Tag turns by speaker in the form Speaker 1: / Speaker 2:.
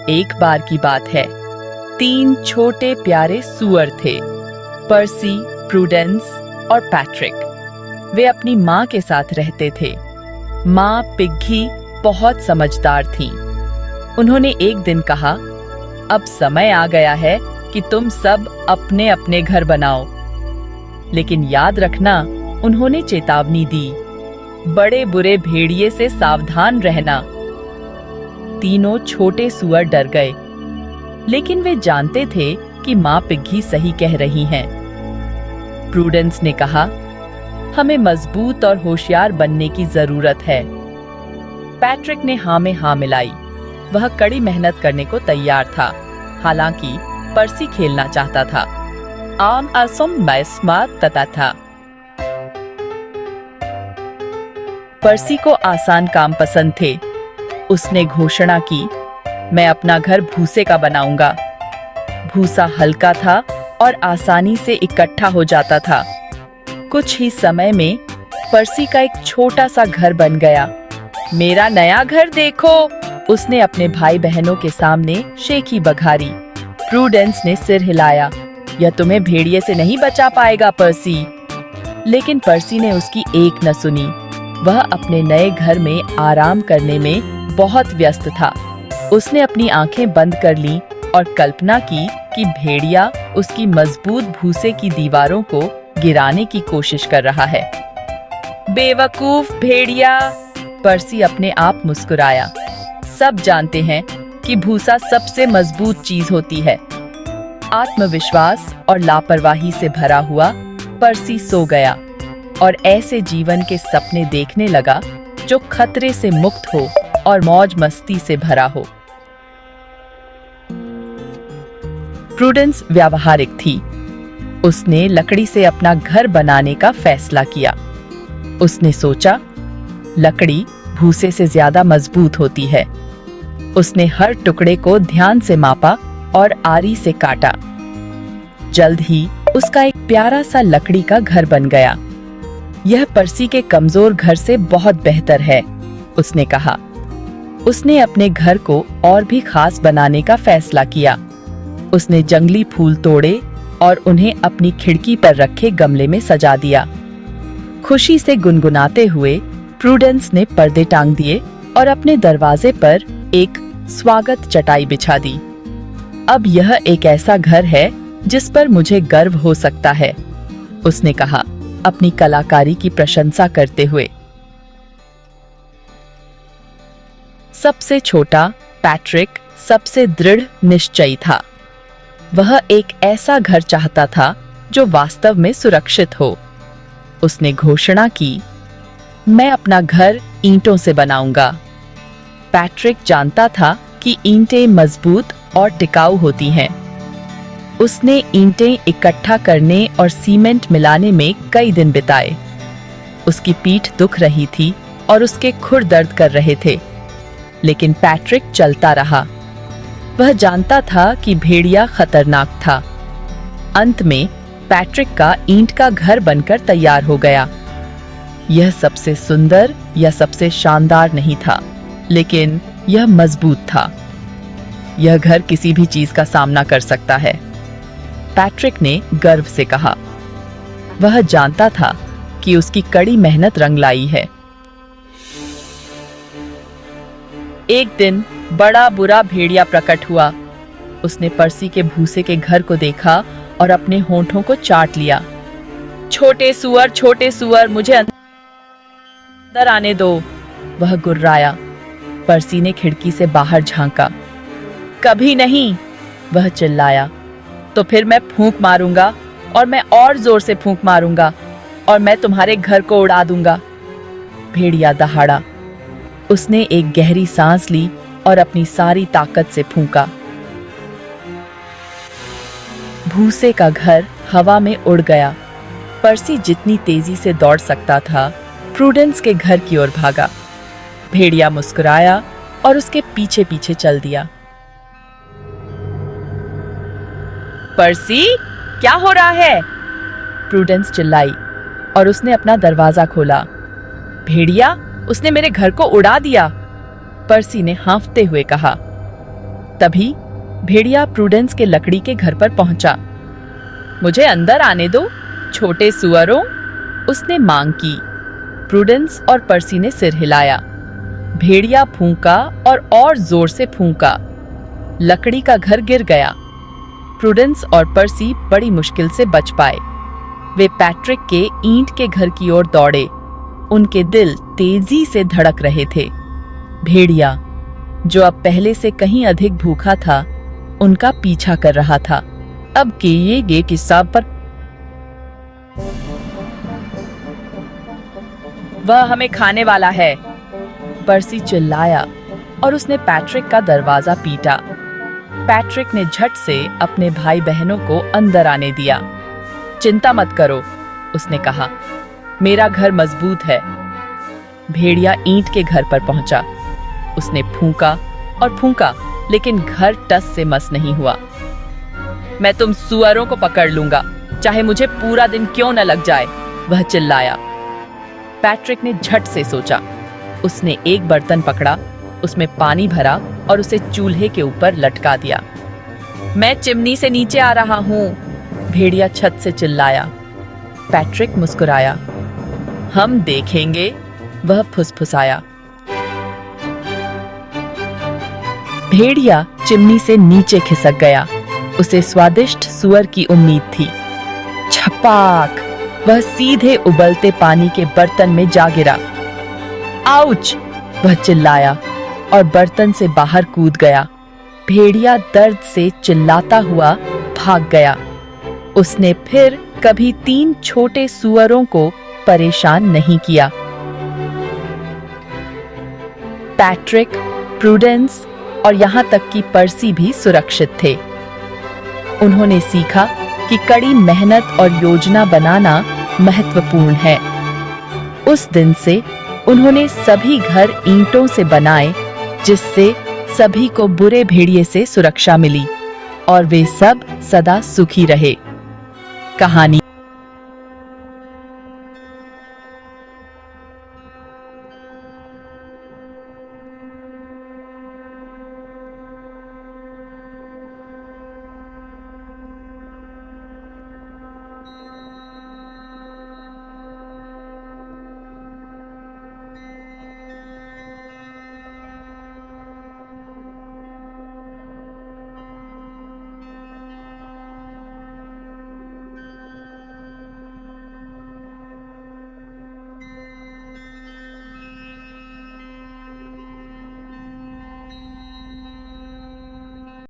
Speaker 1: एक बार की बात है, 3 छोटे प्यारे सूअर थे, पर्सी, प्रूडेंस और पैट्रिक। वे अपनी माँ के साथ रहते थे। माँ पिग्गी बहुत समझदार थी। उन्होंने एक दिन कहा, अब समय आ गया है कि तुम सब अपने अपने घर बनाओ। लेकिन याद रखना, उन्होंने चेतावनी दी, बड़े बुरे भेड़िए से सावधान रहना। तीनों छोटे सूअर डर गए, लेकिन वे जानते थे कि माँ पिग्गी सही कह रही हैं। प्रूडेंस ने कहा, हमें मजबूत और होशियार बनने की जरूरत है। पैट्रिक ने हाँ में हाँ मिलाई। वह कड़ी मेहनत करने को तैयार था, हालांकि पर्सी खेलना चाहता था। आम असम मैस्मात तता था। पर्सी को आसान काम पसंद थे। उसने घोषणा की, मैं अपना घर भूसे का बनाऊंगा। भूसा हल्का था और आसानी से इकट्ठा हो जाता था। कुछ ही समय में पर्सी का एक छोटा सा घर बन गया। मेरा नया घर देखो, उसने अपने भाई बहनों के सामने शेखी बघारी। प्रूडेंस ने सिर हिलाया, यह तुम्हें भेड़िए से नहीं बचा पाएगा पर्सी। लेकिन पर्सी ने उसकी एक न सुनी। वह अपने नए घर में आराम करने में बहुत व्यस्त था। उसने अपनी आंखें बंद कर लीं और कल्पना की कि भेड़िया उसकी मजबूत भूसे की दीवारों को गिराने की कोशिश कर रहा है। बेवकूफ भेड़िया, पर्सी अपने आप मुस्कुराया। सब जानते हैं कि भूसा सबसे मजबूत चीज होती है। आत्मविश्वास और लापरवाही से भरा हुआ पर्सी सो गया और ऐसे जीवन के सपने देखने लगा जो खतरे से मुक्त हो और मौज मस्ती से भरा हो। प्रूडेंस व्यावहारिक थी। उसने लकड़ी से अपना घर बनाने का फैसला किया। उसने सोचा, लकड़ी भूसे से ज्यादा मजबूत होती है। उसने हर टुकड़े को ध्यान से मापा और आरी से काटा। जल्द ही उसका एक प्यारा सा लकड़ी का घर बन गया। यह पर्सी के कमजोर घर से बहुत बेहतर है, उसने कहा। उसने अपने घर को और भी खास बनाने का फैसला किया। उसने जंगली फूल तोड़े और उन्हें अपनी खिड़की पर रखे गमले में सजा दिया। खुशी से गुनगुनाते हुए प्रूडेंस ने पर्दे टांग दिए और अपने दरवाजे पर एक स्वागत चटाई बिछा दी। अब यह एक ऐसा घर है जिस पर मुझे गर्व हो सकता है, उसने कहा, अपनी कलाकारी की प्रशंसा करते हुए। सबसे छोटा पैट्रिक सबसे दृढ़ निश्चयी था। वह एक ऐसा घर चाहता था जो वास्तव में सुरक्षित हो। उसने घोषणा की, मैं अपना घर ईंटों से बनाऊंगा। पैट्रिक जानता था कि ईंटें मजबूत और टिकाऊ होती हैं। उसने ईंटें इकट्ठा करने और सीमेंट मिलाने में कई दिन बिताए। उसकी पीठ दुख रही थी और उसके खुर दर्द कर रहे थे, लेकिन पैट्रिक चलता रहा। वह जानता था कि भेड़िया खतरनाक था। अंत में पैट्रिक का ईंट का घर बनकर तैयार हो गया। यह सबसे सुंदर या सबसे शानदार नहीं था, लेकिन यह मजबूत था। यह घर किसी भी चीज का सामना कर सकता है, पैट्रिक ने गर्व से कहा। वह जानता था कि उसकी कड़ी मेहनत रंग लाई है। एक दिन बड़ा बुरा भेड़िया प्रकट हुआ। उसने पर्सी के भूसे के घर को देखा और अपने होंठों को चाट लिया। छोटे सुअर, मुझे अंदर आने दो, वह गुर्राया। पर्सी ने खिड़की से बाहर झांका। कभी नहीं, वह चिल्लाया। तो फिर मैं फूंक मारूंगा और मैं और जोर से फूंक मारूंगा और मैं तुम्हारे घर को उड़ा दूंगा। भेड़िया दहाड़ा। उसने एक गहरी सांस ली और अपनी सारी ताकत से फूंका। भूसे का घर हवा में उड़ गया। पर्सी जितनी तेजी से दौड़ सकता था, प्रूडेंस के घर की ओर भागा। भेड़िया मुस्कुराया और उसके पीछे पीछे चल दिया। पर्सी, क्या हो रहा है? प्रूडेंस चिल्लाई और उसने अपना दरवाजा खोला। भेड़िया, उसने मेरे घर को उड़ा दिया, पर्सी ने हांफते हुए कहा। तभी भेड़िया प्रूडेंस के लकड़ी के घर पर पहुंचा। मुझे अंदर आने दो, छोटे सुअरों, उसने मांग की। प्रूडेंस और पर्सी ने सिर हिलाया। भेड़िया फूंका और जोर से फूंका। लकड़ी का घर गिर गया। प्रूडेंस और पर्सी बड़ी मुश्किल से बच पाए। वे पैट्रिक के ईंट के घर की ओर दौड़े। उनके दिल तेजी से धड़क रहे थे। भेड़िया, जो अब पहले से कहीं अधिक भूखा था, उनका पीछा कर रहा था। अब के ये गेट किस्सा पर वह हमें खाने वाला है, पर्सी चिल्लाया और उसने पैट्रिक का दरवाजा पीटा। पैट्रिक ने झट से अपने भाई बहनों को अंदर आने दिया। चिंता मत करो, उसने कहा, मेरा घर मजबूत है। भेड़िया ईंट के घर पर पहुंचा। उसने फूंका और फूंका, लेकिन घर टस से मस नहीं हुआ। मैं तुम सुअरों को पकड़ लूंगा, चाहे मुझे पूरा दिन क्यों न लग जाए, वह चिल्लाया। पैट्रिक ने झट से सोचा। उसने एक बर्तन पकड़ा, उसमें पानी भरा और उसे चूल्हे के ऊपर लटका दिया। मैं चिमनी से नीचे आ रहा हूं, भेड़िया छत से चिल्लाया। पैट्रिक मुस्कुराया। हम देखेंगे, वह फुसफुसाया। भेड़िया चिमनी से नीचे खिसक गया। उसे स्वादिष्ट सुअर की उम्मीद थी। छपाक, वह सीधे उबलते पानी के बर्तन में जा गिरा। आउच, वह चिल्लाया और बर्तन से बाहर कूद गया। भेड़िया दर्द से चिल्लाता हुआ भाग गया। उसने फिर कभी 3 छोटे सुअरों को परेशान नहीं किया। पैट्रिक, प्रूडेंस और यहाँ तक कि पर्सी भी सुरक्षित थे। उन्होंने सीखा कि कड़ी मेहनत और योजना बनाना महत्वपूर्ण है। उस दिन से उन्होंने सभी घर ईंटों से बनाए, जिससे सभी को बुरे भेड़िए से सुरक्षा मिली और वे सब सदा सुखी रहे। कहानी